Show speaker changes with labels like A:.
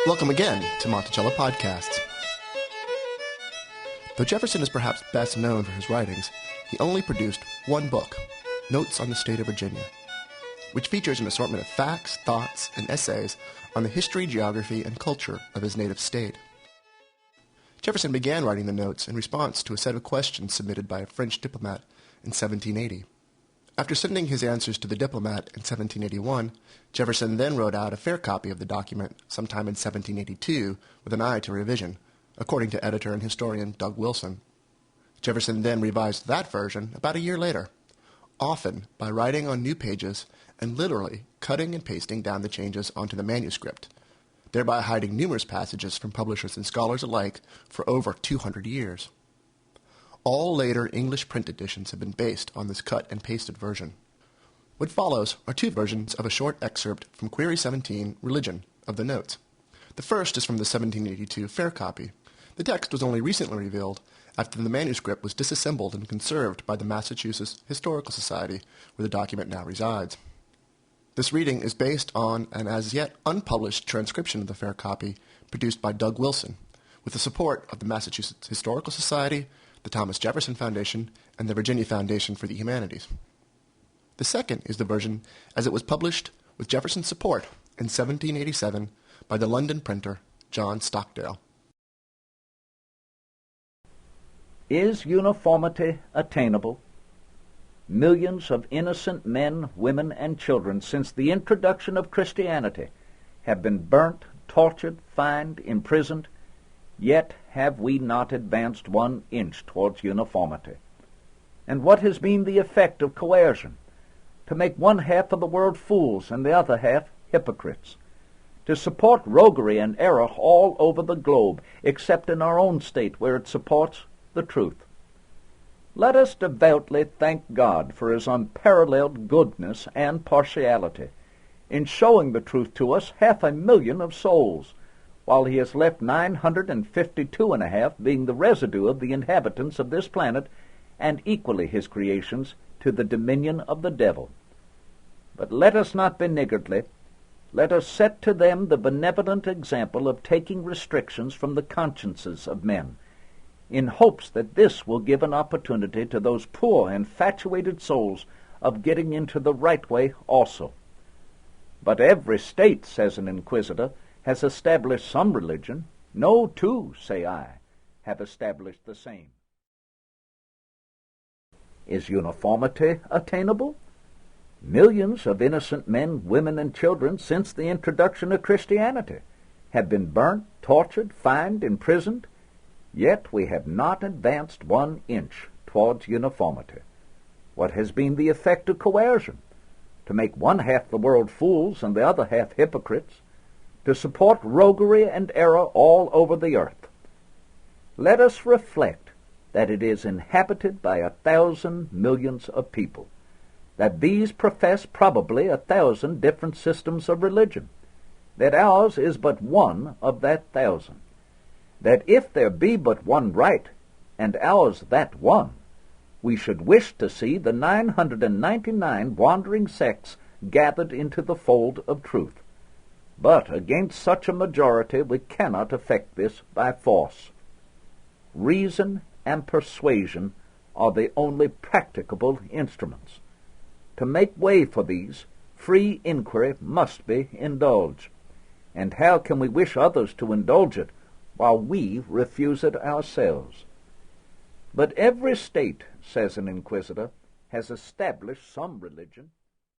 A: Welcome again to Monticello Podcasts. Though Jefferson is perhaps best known for his writings, he only produced one book, Notes on the State of Virginia, which features an assortment of facts, thoughts, and essays on the history, geography, and culture of his native state. Jefferson began writing the notes in response to a set of questions submitted by a French diplomat in 1780. After sending his answers to the diplomat in 1781, Jefferson then wrote out a fair copy of the document sometime in 1782 with an eye to revision, according to editor and historian Doug Wilson. Jefferson then revised that version about a year later, often by writing on new pages and literally cutting and pasting down the changes onto the manuscript, thereby hiding numerous passages from publishers and scholars alike for over 200 years. All later English print editions have been based on this cut and pasted version. What follows are two versions of a short excerpt from Query 17, Religion, of the notes. The first is from the 1782 fair copy. The text was only recently revealed after the manuscript was disassembled and conserved by the Massachusetts Historical Society, where the document now resides. This reading is based on an as yet unpublished transcription of the fair copy produced by Doug Wilson, with the support of the Massachusetts Historical Society, the Thomas Jefferson Foundation, and the Virginia Foundation for the Humanities. The second is the version as it was published with Jefferson's support in 1787 by the London printer John Stockdale.
B: Is uniformity attainable? Millions of innocent men, women, and children since the introduction of Christianity have been burnt, tortured, fined, imprisoned, yet have we not advanced 1 inch towards uniformity. And what has been the effect of coercion? To make one half of the world fools and the other half hypocrites. To support roguery and error all over the globe, except in our own state where it supports the truth. Let us devoutly thank God for his unparalleled goodness and partiality in showing the truth to us 500,000 of souls, while he has left 952.5 being the residue of the inhabitants of this planet, and equally his creations, to the dominion of the devil. But let us not be niggardly. Let us set to them the benevolent example of taking restrictions from the consciences of men, in hopes that this will give an opportunity to those poor, infatuated souls of getting into the right way also. But every state, says an inquisitor, has established some religion. No two, say I, have established the same. Is uniformity attainable? Millions of innocent men, women, and children since the introduction of Christianity have been burnt, tortured, fined, imprisoned, yet we have not advanced 1 inch towards uniformity. What has been the effect of coercion? To make one half the world fools and the other half hypocrites, to support roguery and error all over the earth. Let us reflect that it is inhabited by 1,000 millions of people, that these profess probably 1,000 different systems of religion, that ours is but one of that 1,000, that if there be but one right, and ours that one, we should wish to see the 999 wandering sects gathered into the fold of truth. But against such a majority we cannot effect this by force. Reason and persuasion are the only practicable instruments. To make way for these, free inquiry must be indulged. And how can we wish others to indulge it while we refuse it ourselves? But every state, says an inquisitor, has established some religion.